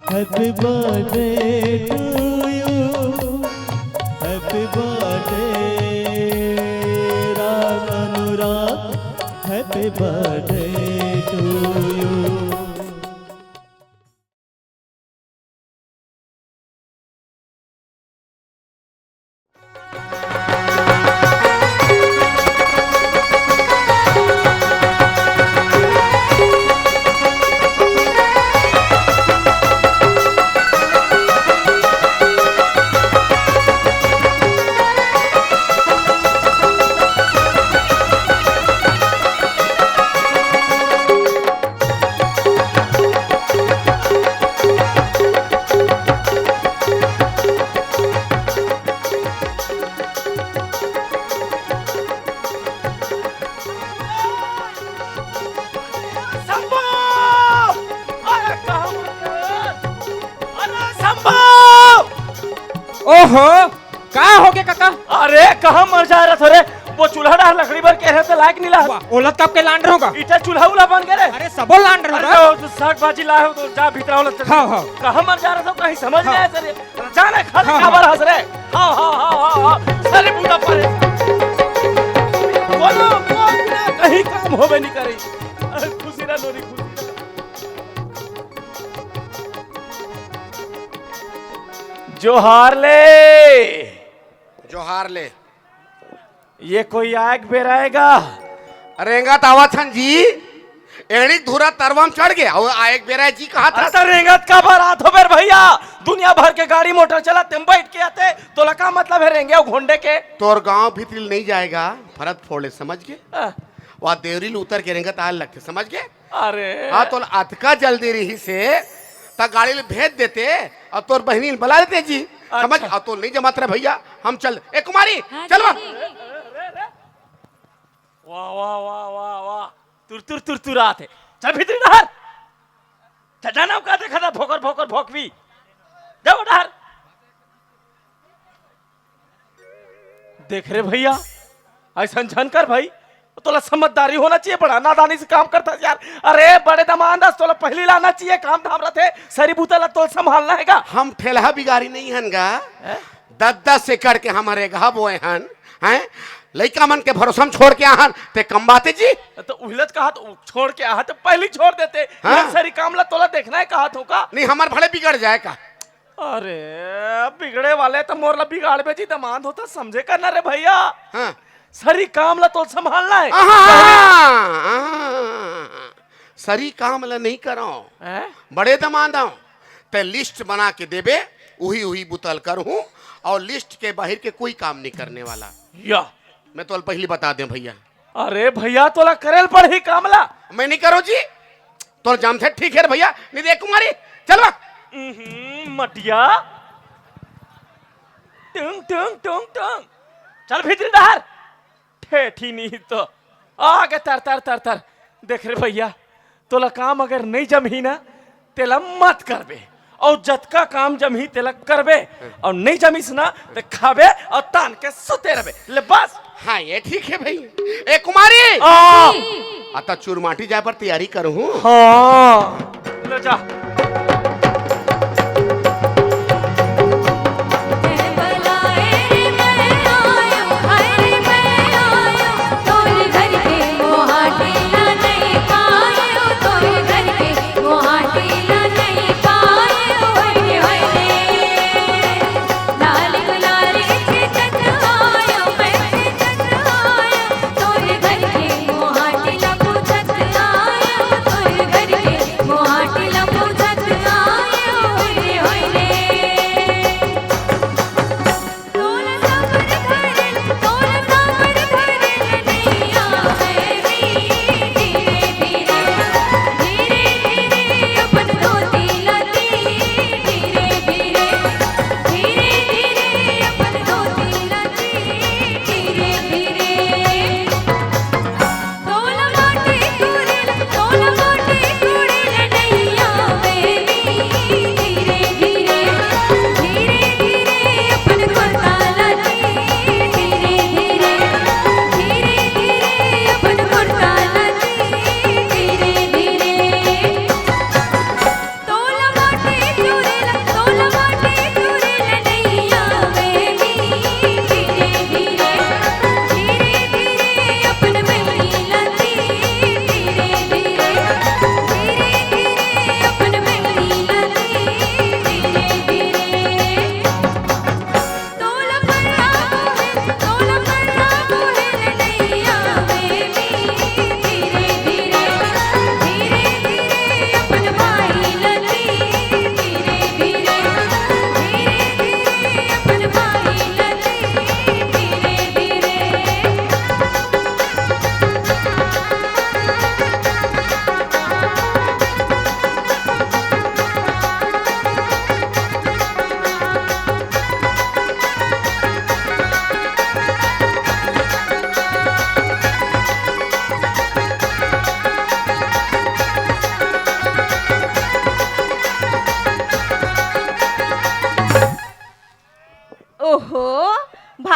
Happy birthday to you. Happy birthday, Ram Anurag. Happy birthday to you. ओहो का हो गया काका? अरे कहाँ मर जा रहा था रे? वो चूल्हा डाल लकड़ी पर कह रहे थे लायक नहीं ला। ओलत कब के लांडर होगा? इटा चूल्हा उला बन गए रे। अरे सबो लांडर होगा। तो साग भाजी लाए हो तो जा भीतर वाला। हाँ हाँ। कहाँ मर जा रहा था कहीं समझ नहीं आया सर। जाने खाली खबर हंस रहे। हाँ हाँ हाँ हाँ सारे बूढ़ा परे। बोलो कहीं काम होवे नहीं करी। खुशी ना नोरी खुशी। जोहार ले ये कोई आग बेराएगा रेंगा तावा छन जी एणी धुरा तरवम चढ़ गया और आएक बेरा जी कहा था अरे रेंगत का बारात हो बेर भैया। दुनिया भर के गाड़ी मोटर चला तुम बैठ के आते तो लका मतलब है रेंगे घोंडे के। तोर गांव भीतर नहीं जाएगा फरत फोड़े समझ के वहाँ देवरील उतर के रेंगत आल लगते समझ के। अरे हाँ तो अतका जल्दी रही से ता गाड़ी ले भेज देते और तोर बहनी बुला देते जी समझ। अच्छा। तो नहीं जमात रहे भैया हम चल ए कुमारी चल वाह वाह वाह वाह वाह तुर आते चल भीतरी नहर चल जाना का देखा था भोकर भोकर भोकवी जाओ नहर। देख रे भैया ऐसा झनकर भाई तोला समझदारी होना चाहिए। बड़ा नादानी से काम करता यार। अरे बड़े दमानदास तोला पहली लाना चाहिए काम धाम रहे सरी बूतला तो संभालना हैगा। हम ठेला बिगारी नहीं हनगा 10-10 एकड़ के हमारे घा बोए हन हैं लइका मन के भरोसा में छोड़ के आहन ते कम बाते जी। तो उहलत कहा तो छोड़ के आहा तो पहली छोड़ देते। हाँ? सरी कामला तोला देखना है कहा तो का नहीं हमार भले बिगड़ जाए का। अरे बिगड़े वाले तो मोरला बिगाड़ में जी दमाद होता समझे करना रे भैया। हाँ सरी कामला तो संभालना है। सरी काम ला नहीं करो हैं? बड़े दमाद ते लिस्ट बना के देबे उही उही बुतल कर हूँ और लिस्ट के बाहर के कोई काम नहीं करने वाला। या मैं तो पहली बता दे भैया। अरे भैया तोला करेल पड़ी कामला मैं नहीं करो जी तो जाम से ठीक है भैया नहीं देख कुमारी चलो मटिया टंग टंग टंग टंग चल भीतरी नहर ठेठी नहीं तो आगे तर तर तर तर। देख रे भैया तोला काम अगर नहीं जमी ना तेला मत करबे और जतका काम जमी तेला करबे और नहीं जमीस ना तो खाबे और तान के सुते रहे ले बस। हाँ ये ठीक है भाई। ए कुमारी आता चूरमाटी जाए पर तैयारी करूँ। हाँ ले जा मोहाटी लपू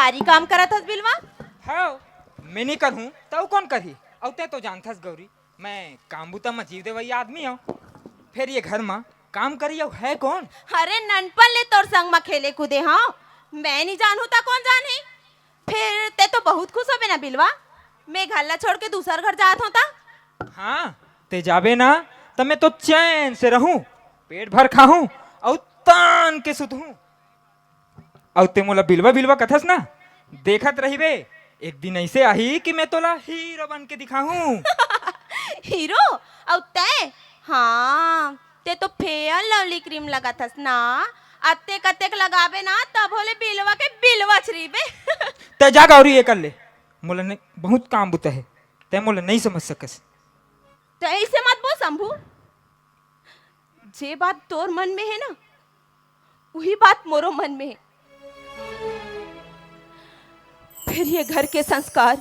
भारी काम करत हस बिलवा। हाँ मैं नहीं करहूँ तो कौन करही। और ते तो जानथस गौरी मैं काम बुता में जीव देवई आदमी हूँ। फिर ये घर में काम करियो है कौन। अरे ननपन ले तोर संग में खेले कूदे हाँ, मैं नहीं जानू ता कौन जाने। फिर ते तो बहुत खुश होबे ना बिलवा, मैं घर ला छोड़ के दूसर घर जात होता। हाँ ते जाबे ना तो मैं तो चैन से रहूं, पेट भर खाऊं और तान के सुतूं। और ते मोला बिलवा बिलवा कथस ना, देखत रही बे एक दिन ऐसे आही कि मैं तोला हीरो बन के दिखाऊं। हीरो और ते हाँ, ते तो फेयर लवली क्रीम लगाथस ना, अत्ते कत्तेक लगाबे ना तब होले बिलवा के बिलवा छरीबे। ते जा गौरी ये कर ले, मोला ने बहुत काम बुता है, ते मोला नहीं समझ सकस। तो ऐसे मत बोल शंभू, जे बात तोर मन में है ना वही बात मोरो मन में है। फिर ये घर के संस्कार,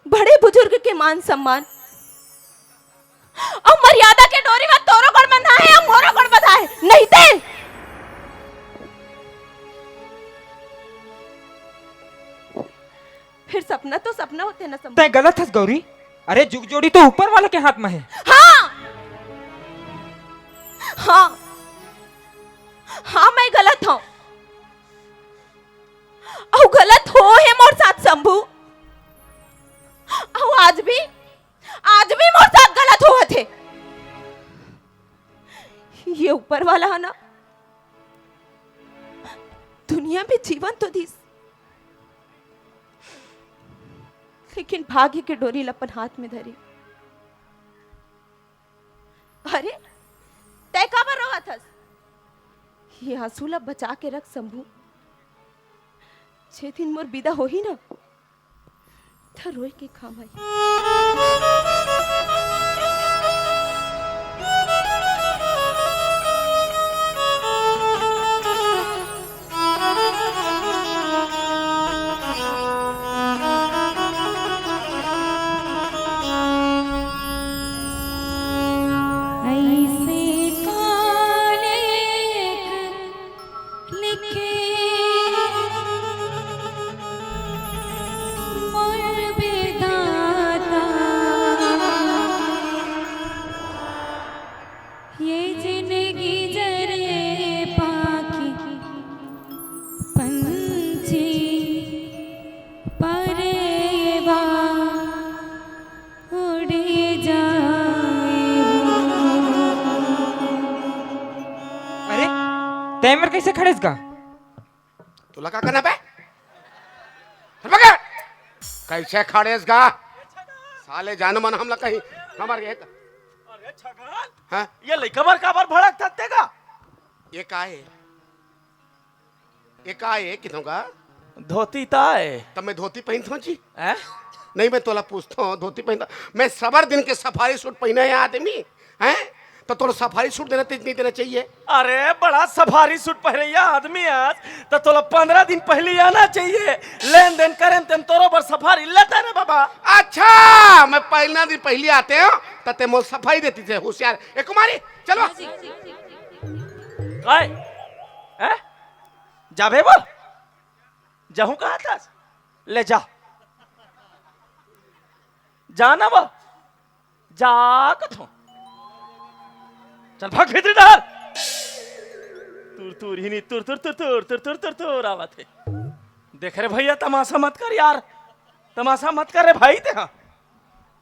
बड़े बुजुर्ग के मान सम्मान और मर्यादा के डोरी में तोरो गढ़ बंधा है और मोरो गढ़ बंधा है, नहीं ते फिर सपना तो सपना होते ना शंभू। ते गलत हस गौरी, अरे जुग जोड़ी तो ऊपर वाले के हाथ में है। हाँ हाँ हाँ मैं गलत हूं और गलत हो है मोर साथ शंभू। और आज भी मोर साथ गलत हुआ थे। ये ऊपर वाला है ना, दुनिया में जीवन तो दिस, लेकिन भाग्य के डोरी लपन हाथ में धरी। अरे तय काबर रोआ थस, ये आंसू बचा के रख शंभू। 6 दिन मोर विदा हो ही ना था रोए के खाम आई। तैमर कैसे खड़ेस गा? तुला का करना पे पकड़ कैसे खड़ेस गा साले जान मन हमला कहीं हमार गए। अरे छगन हाँ ये लइका बार काबर भड़क थतेगा। ये का है किथों का धोती ताए तब मैं धोती पहनता हूँ जी। हैं? नहीं मैं तोला पूछता हूँ धोती पहनता मैं सबर दिन के सफारी सूट पहना है आदमी हैं तो तोला सफारी सूट देना तेज नहीं देना चाहिए। अरे बड़ा सफारी सूट पहनैया आदमी आज तो तोला 15 दिन पहले आना चाहिए, लेन देन करें तेम तोरो पर सफारी लेता रे बाबा। अच्छा मैं पहला दिन पहले आते हो तो ते मोल सफाई देती थे होशियार। ए कुमारी चलो काय हैं जाबे बोल जाहू कहा था ले जा जाना वो जा कथो चल भाग भीतर डाल तुर तुर ही नहीं तुर तुर तुर तुर तुर तुर तुर तुर आवत है। देख रे भैया तमाशा मत कर यार, तमाशा मत कर रे भाई ते।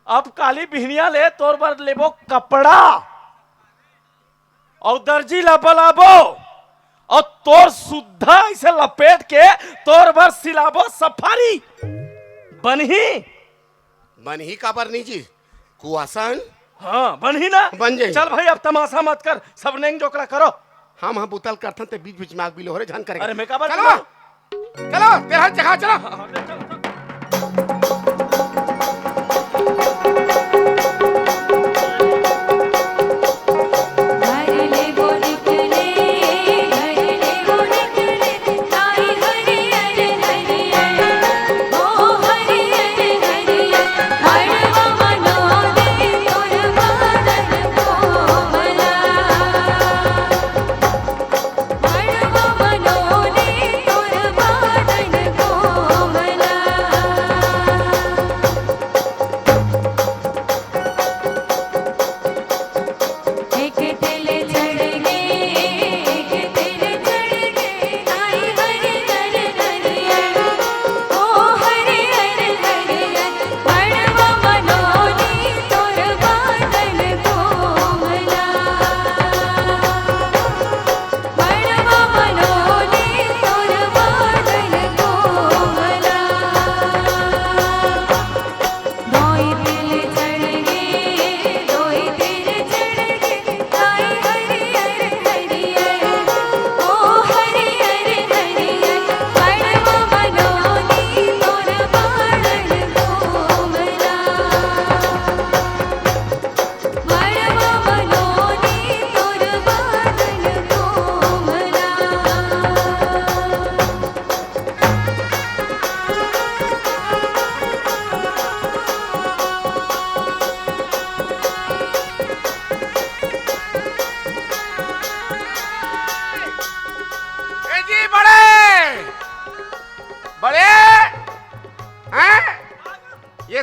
अब काली बिहनिया ले तोर बर लेबो कपड़ा और दर्जी ला बलाबो और तोर सुद्धा इसे लपेट के तोर बर सिलाबो सफारी बनही का बरनी जी कुआसन। हाँ बनही ना बन जाई। चल भाई अब तमाशा मत कर, सब नेंग जोकड़ा करो। हम बुतल करते ते बीच बीच में आग बिलो हो रे झन करेंगे। अरे मैं का बात चलो चलो तेरा जगह चलो। मनोरे तोर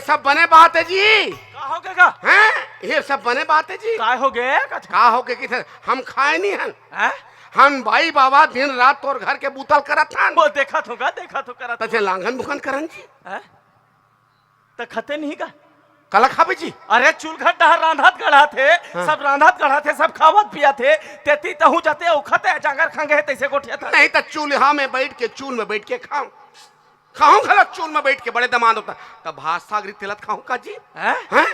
सब बने बात है जी। का हो गएगा हैं ये सब बने बात है जी। काय हो गए का हो के किधर हम खाए नहीं हन। हैं हम भाई बाबा दिन रात तोर घर के बूतल करत हन। वो देखा तो करत तसे लांघन बुखन करन जी। हैं तो खते नहीं का कल खाबे जी। अरे चूल्घट डहर रांधत गढ़ा थे सब रांधत गढ़ा थे सब खावत पिया थे तेती तहु जाते उखते जागर खंगे तैसे गोठिया था नहीं तो चूल्हा में बैठ के चूल में बैठ के खाऊं खाऊं गलत चूल में बैठ के बड़े दमाद होता तब भात सागरी तिलत खाऊं का जी। हैं हैं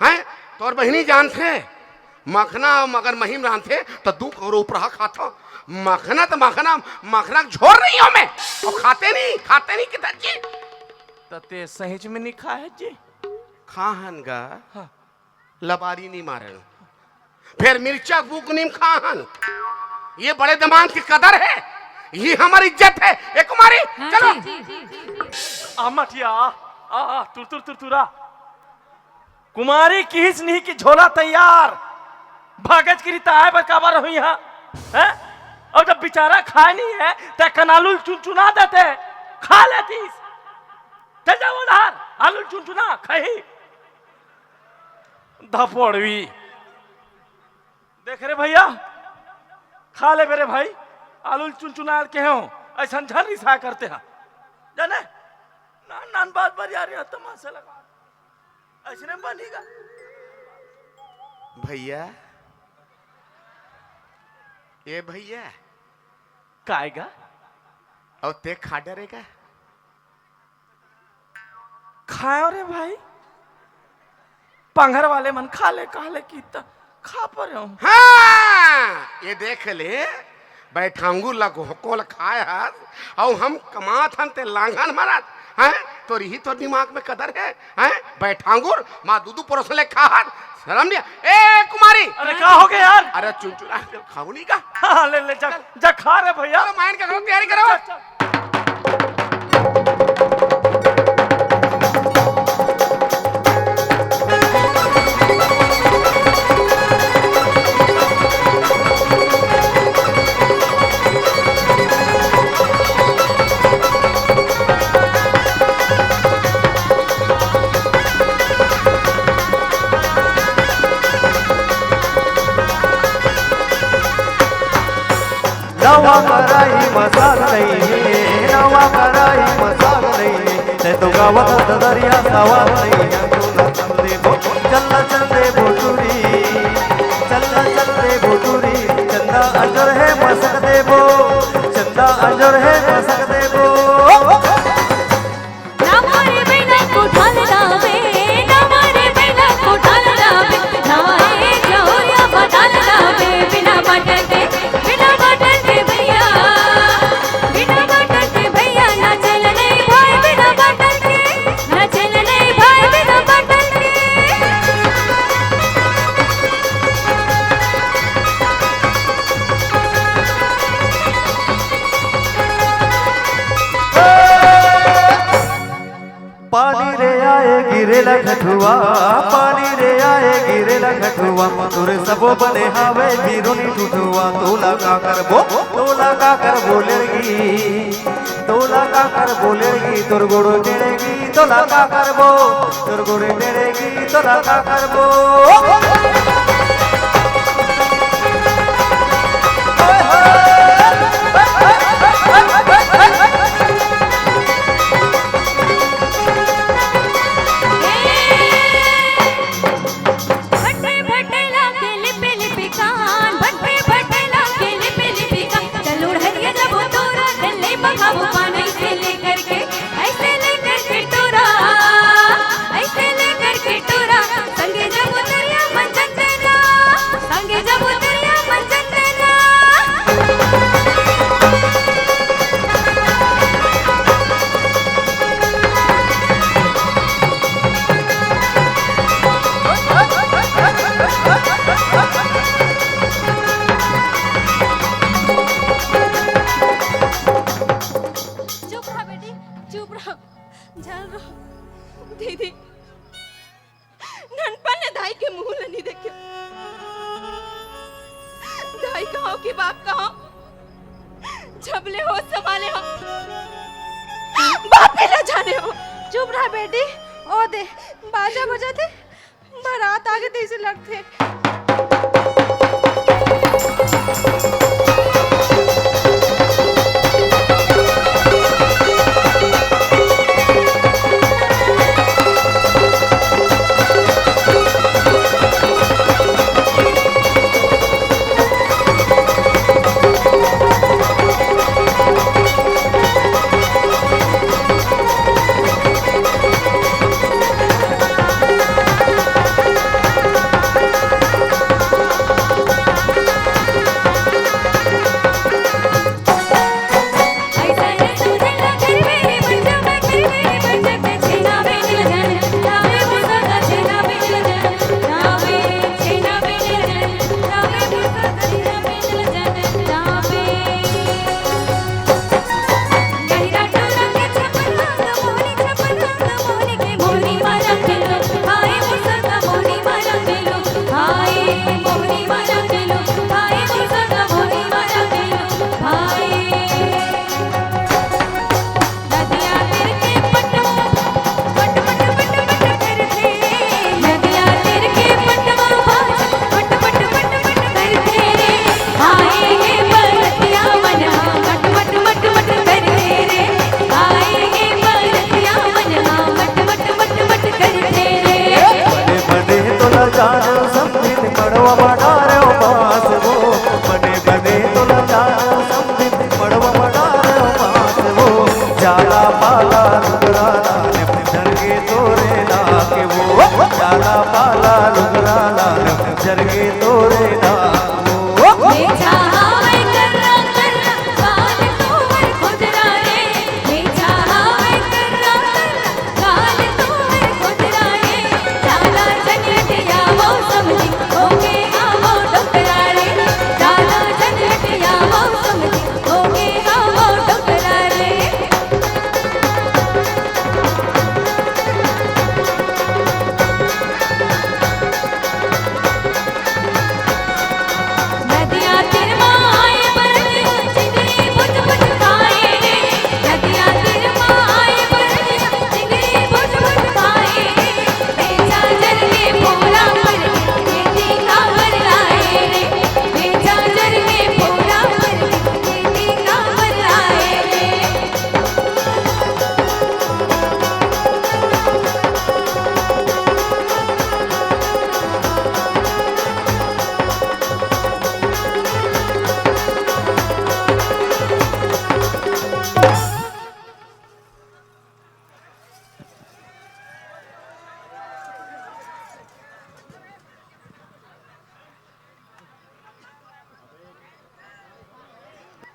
हैं तोर बहनी जान थे मखना मगर महिम रहन थे तो दू करो ऊपर खाता मखना तो मखना झोर नहीं हो मैं और खाते नहीं किधर जी। तते सहिज में नहीं खाए जी खाहन गा हाँ। लबारी नहीं मारन फिर मिर्चा बुक नीम खाहन ये बड़े दिमाग की कदर है ये हमारी इज्जत है। ए कुमारी चलो आमठिया आ तुरतुरा कुमारी किस नहीं की झोला तैयार भागज की रीता है पर काबर हुई है हैं और जब बेचारा खाए नहीं है तो कनालू चुनचुना देते खा लेती चल जाओ उधर आलू चुनचुना खाई धपोड़वी देख रहे भैया खा ले मेरे भाई आलू चुनचुना के हो ऐसा झन रिसा करते हैं जाने नान बात पर यार तमाशा लगा ऐसे बनेगा भैया ये भैया काएगा और ते खा डरेगा खाओ रे भाई पंघर वाले मन खा ले की खा पर हाँ ये देख ले बैठांगू लगो कोल खाया और हम कमात हन ते लांघन मारत हैं तो रही तो दिमाग में कदर है हैं बैठांगुर माँ दूधू परोसले खाहत शर्म नहीं। ए कुमारी अरे क्या हो गया यार अरे चुनचुना खाऊ नहीं का हाँ ले जा खा रे भैया माइन का तैयारी करो। नवा कराई मसाल नहीं नवा कराई मसाल नहीं ते तो गावत दरिया सवाल नहीं तुला चंदे बो चल दे भोटुरी चल दे भोटुरी चंदा अंजर है मसक दे बो चंदा अंजर है मसक दे बो नवारे बिना कोठाल लावे नवारे बिना कोठाल लावे नवारे जोरिया बदल लावे बिना बटन के भैया ना चल नहीं भाई बिना बटन के ना चल नहीं भाई बिना बटन के पानी रे आए गिरेला घटुआ पानी रे आए गिरेला घटुआ तुरे सबो बने हावे बिरुनी टूटुआ तोला का कर बोलेगी तोला का कर बोलेगी तोर गोड़ो टेड़ेगी तोला का कर बो तोर गोड़ो टेड़ेगी तोला का कर बो भट्टे भट्टे लाके लिपि लिपि कान भट्टे भट्टे लाके लिपि लिपि कान चलो हरिया जब तोरा दिल्ली बखाबो पानी से लेकर के ऐसे लेकर के टोरा संगे जब दरिया मंचन देना संगे जब दरिया मंचन देना चुप रहा बेटी चुप रहा जान रहो दीदी ननपन ने दाई के मुंह नहीं देखे दाई कहो कि बाप कहो झबले हो संभाले हो बाप भी न जाने हो। चुप रहा बेटी ओ दे बाजा बजाते बारात आगे तेजी लगते। जरगे तोरे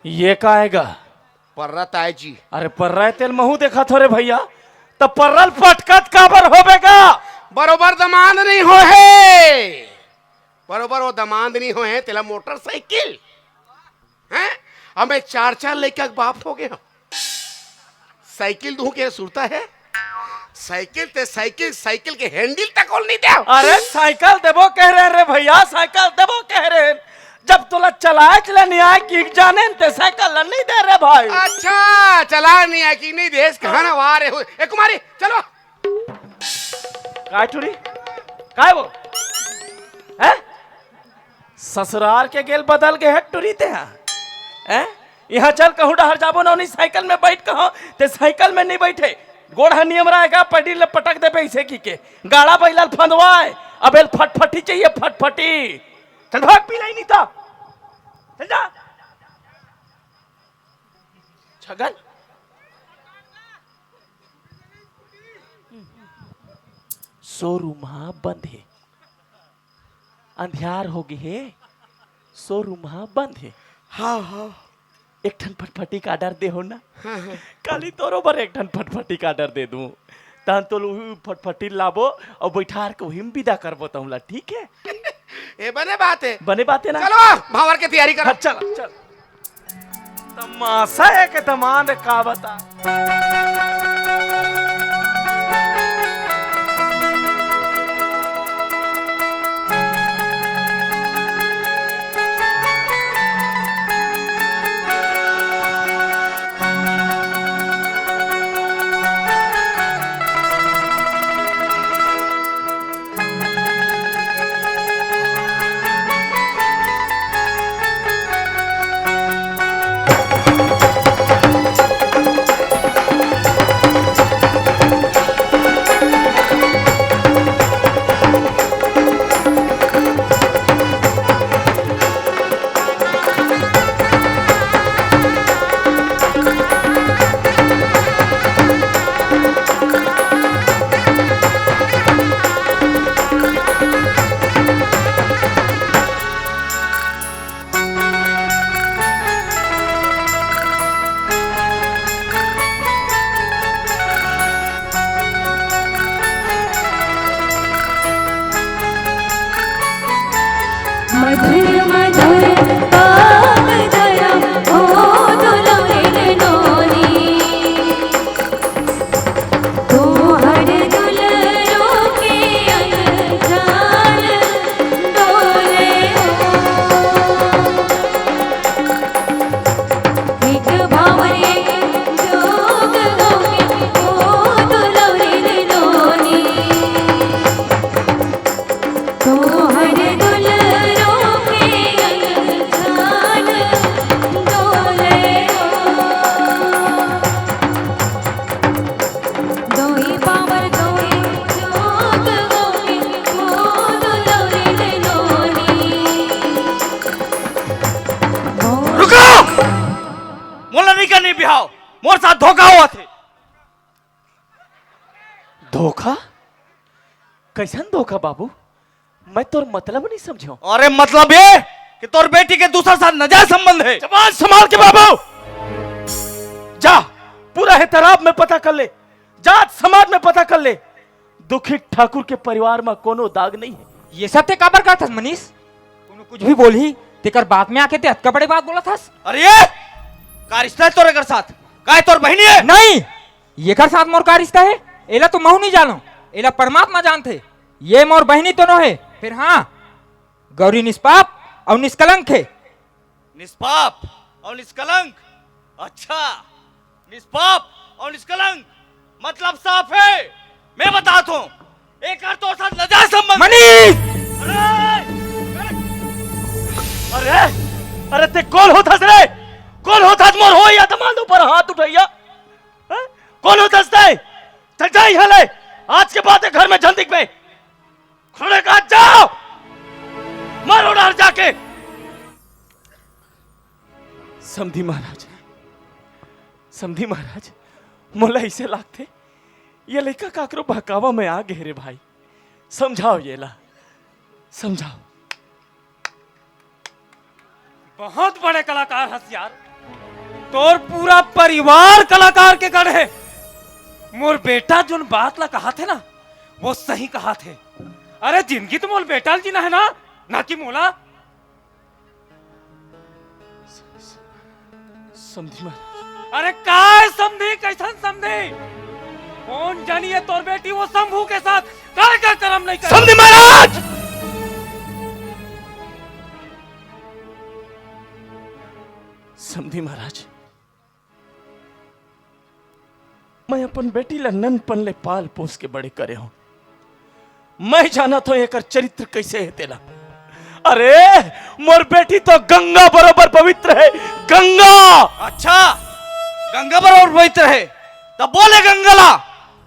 ये का आएगा? पर्रा ताय जी। अरे पर्रा तेल महू देखा थोरे भैया, तो पर्रल पटकत काबर होबेगा? बरोबर दमांद नहीं हो है, बरोबर वो दमांद नहीं हो है। तेला मोटरसाइकिल हैं, हमें 4-4 लेके बाप हो गया। साइकिल दू के सुरता है, साइकिल ते साइकिल साइकिल के हैंडल तक नहीं दे। अरे साइकिल देबो कह रहे रे भैया, साइकिल देबो कह रहे। जब तोला चलाए चला नहीं आए कि जाने ते साइकिल नहीं दे रे भाई। अच्छा चला नहीं आए कि नहीं देश कहां ना वारे हो। ए कुमारी चलो। काय टुरी काय वो है? ससुराल के गेल बदल के है टुरी ते हैं? यहाँ चल कहूँ डहर जाबो ना, साइकिल में बैठ कहो ते साइकिल में नहीं बैठे। गोड़ा नियम रहेगा, पटी ले पटक दे पैसे की के गाड़ा बैलाल फंदवाए। अब फटफटी चाहिए, फटफटी। चल भाग, पी नहीं था, चल जा। छगन शोरूम बंद है, अंधियार हो गई है, शोरूम बंद है। हाँ हाँ एक ठन फटफटी का ऑर्डर दे हो ना। काली तोरो पर एक ठन फटफटी का ऑर्डर दे दूं, तहन तो फटफटी लाबो और बैठार के वही विदा करबो तमला। ठीक है? ये बने बात है, बने बात है ना। चलो भावर की तैयारी करो। चल चल, तमाशा है के तमान का बता। नहीं करनी बिहाव, मोर साथ धोखा हुआ थे। धोखा? कैसन धोखा बाबू? मैं तोर मतलब नहीं समझो। अरे मतलब ये कि तोर बेटी के दूसरा साथ नाजायज संबंध है। जबान संभाल के बाबू। जा पूरा हेतराब में पता कर ले, जात समाज में पता कर ले। दुखी ठाकुर के परिवार में कोनो दाग नहीं है। ये सब ते काबर का थस मनीष? कोनो कुछ भी बोली तेकर बात में आके ते हत्का बड़े बात बोला थस। अरे ये का रिश्ता है तोरे घर साथ? का है तोर बहनी है? नहीं, ये कर साथ मोर का रिश्ता है? एला तो महू नहीं जानो, एला परमात्मा जानते। ये मोर बहनी तो नो है। फिर हाँ, गौरी निष्पाप और निष्कलंक है। निष्पाप और निष्कलंक? अच्छा, निष्पाप और निष्कलंक मतलब साफ है। मैं बताता हूँ, एक तो साथ नाजायज संबंध। मनीष! अरे अरे ते कौन होता रे? कौन होता मोर हो या तमाम ऊपर हाथ उठाइया? कौन होता रे? चल जा यहाँ ले, आज के बाद घर में झंडिक में खड़े का जाओ, मारो डाल जाके। समधी महाराज, समधी महाराज, मोला इसे लागते ये लड़का काकरो बहकावा में आ गए रे भाई। समझाओ ये ला, समझाओ। बहुत बड़े कलाकार हस यार, तोर पूरा परिवार कलाकार के गढ़ है। मोर बेटा जोन बात ला कहा थे ना, वो सही कहा थे। अरे जिंदगी तो मोल बेटा जीना है ना कि मोला। समझी महाराज। अरे काय समझी, कैसन समझी? कौन जानिए तोर बेटी वो शंभू के साथ काय का कर्म नहीं कर। समझी महाराज। समझी महाराज, मैं अपन बेटी ला ननपन ले पाल पोस के बड़े करे हूं। मैं जाना तो एकर चरित्र कैसे है तेला। अरे मोर बेटी तो गंगा बराबर पवित्र है, गंगा। अच्छा, गंगा बराबर पवित्र है तो बोले गंगला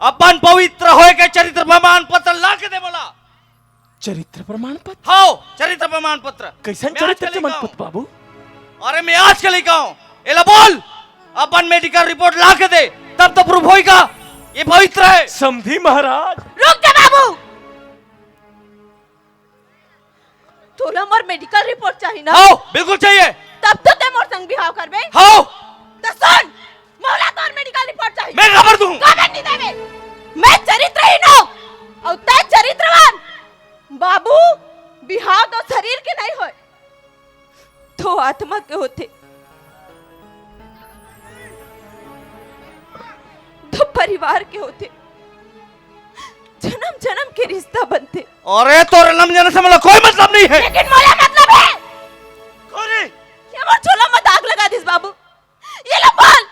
अपन पवित्र होए के चरित्र प्रमाण पत्र ला के दे बोला। चरित्र प्रमाण पत्र? हाँ, चरित्र प्रमाण पत्र। कैसन चरित्र प्रमाण पत्र बाबू? अरे मैं आज के लेकर आऊं। एला बोल, अपन मेडिकल रिपोर्ट ला के दे, तब तो प्रूफ होएगा ये पवित्र है। समझी महाराज। रुक जा बाबू, तोला मोर मेडिकल रिपोर्ट चाहिए ना? हाँ बिल्कुल चाहिए। तब तो ते मोर संग बिहाव करबे। हाँ तो सुन, मोला तोर मेडिकल रिपोर्ट चाहिए। मैं खबर दूं। खबर नहीं देवे। मैं चरित्रहीन हूं और ते चरित्रवान। बाबू, बिहाव तो शरीर के नहीं होए, तो आत्मा के होते। तो परिवार के होते, जन्म जन्म के रिश्ता बनते। अरे तो जन्म जन्म से मतलब कोई मतलब नहीं है। लेकिन मोला मतलब है। अरे ये मोर छोला मत आग लगा दिस बाबू। ये ला बोल,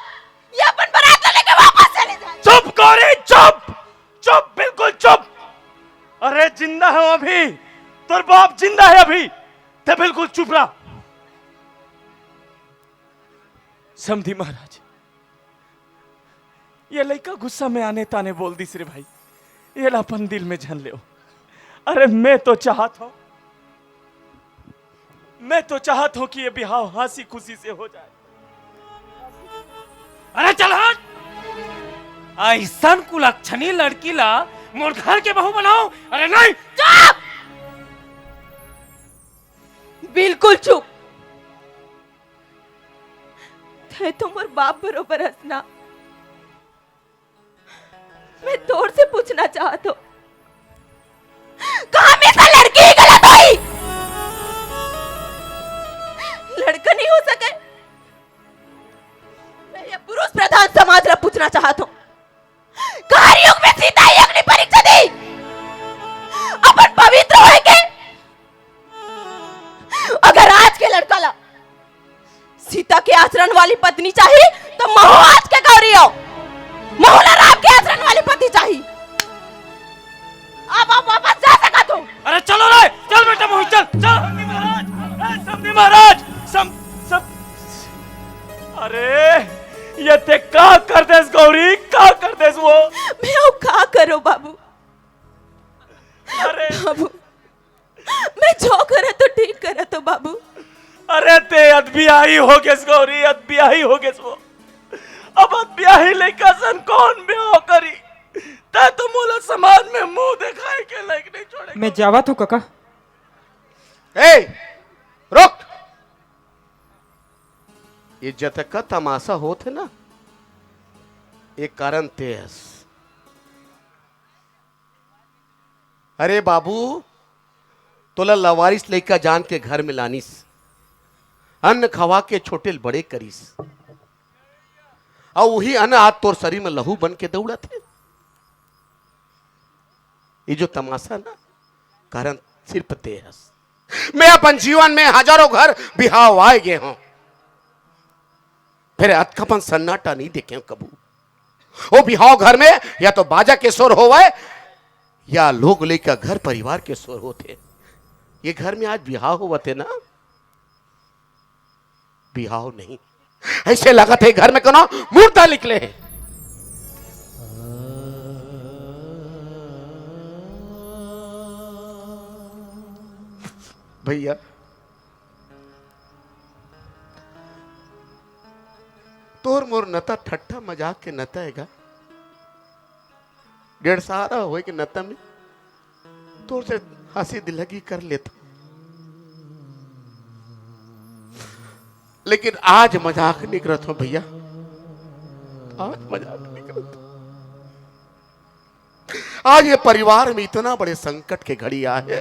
ये अपन बारात लेके वापस चले जाए। चुप गौरी, चुप चुप, बिल्कुल चुप। अरे जिंदा है अभी, तोर बाप जिंदा है अभी, ते बिल्कुल चुप रहा। समझी महाराज, ये लड़का गुस्सा में आने ताने बोल दिस रे भाई, ये अपन दिल में झन ले। अरे मैं तो चाहत हूं कि ये बिहाव हंसी खुशी से हो जाए। अरे चल हट, ऐसन कुलक्षणी लड़की ला मोर घर के बहू बनाओ। अरे नहीं, चुप, बिल्कुल चुप। थे तो मोर बाप बरोबर हंसना। मैं तोर से पूछना चाहत हूं, कहां में सा लड़की ही गलत हुई? लड़का नहीं हो सके? मैं ये पुरुष प्रधान समाज ला पूछना चाहत हूं, कहां युग में सीता ही अग्नि परीक्षा दी? अपन पवित्र होए के? अगर आज के लड़का ला सीता के आचरण वाली पत्नी चाहिए तो महू आज के गौरी हो, महुला राम के आचरण वाली पति चाहिए। अब आप वापस जा सका तुम। अरे चलो रे, चल बेटा महू, चल चल। समझी महाराज, अरे ये ते का कर देस गौरी, का कर देस वो? मैं अब का करो बाबू? अरे बाबू, मैं जो करे तो ठीक करे तो बाबू। अरे ते अदबियाही हो गेस गौरी, अदबियाही हो गेस वो। अब ब्याही लड़का सन कौन ब्याह करी? ता तो मोला समाज में मुंह दिखाए के लायक नहीं छोड़े। मैं जावा तो काका। ए रुक, इज्जत का तमाशा होते ना, एक कारण तेज। अरे बाबू, तोला लवारिस लइका जान के घर में लानिस, अन्न खवा के छोटे बड़े करीस, और वही अन्न आज तोर शरीर में लहू बन के दौड़ा थे। ये जो तमाशा ना, कारण सिर्फ तेज। मैं अपन जीवन में हजारों घर बिहाव आए गए हूं, फिर अतकपन सन्नाटा नहीं देखे हूं कबू। वो बिहाव घर में या तो बाजा के शोर होवे या लोग लेकर घर परिवार के शोर होते। ये घर में आज बिहाव होते ना, बिहाव नहीं, ऐसे लगा थे घर में कोनो मूर्ता निकले हैं। भैया तोर मोर नता ठट्ठा मजाक के नता हैगा, डेढ़ सहारा हो कि नता में तोर से हंसी दिलगी कर लेता, लेकिन आज मजाक नहीं करत हूं भैया, आज मजाक नहीं करत। आज ये परिवार में इतना बड़े संकट के घड़ी आए,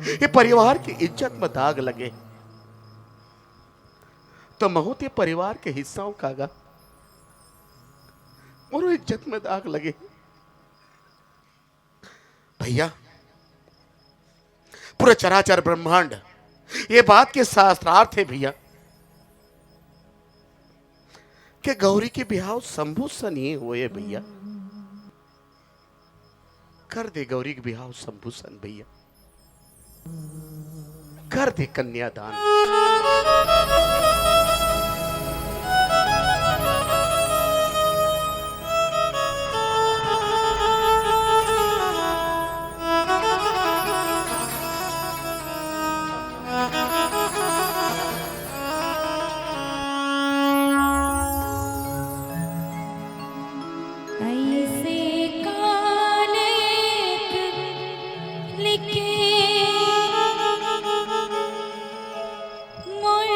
ये परिवार की इज्जत में दाग लगे तो बहुत ये परिवार के हिस्साओं का गा और इज्जत में दाग लगे। भैया पूरे चराचर ब्रह्मांड ये बात के शास्त्रार्थ है भैया कि गौरी के बिहाव शंभू से नहीं हुए भैया, कर दे गौरी के बिहाव शंभू सन भैया, कर दे कन्यादान। ऐसे काले लिखे मोर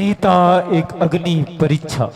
सीता एक अग्नि परीक्षा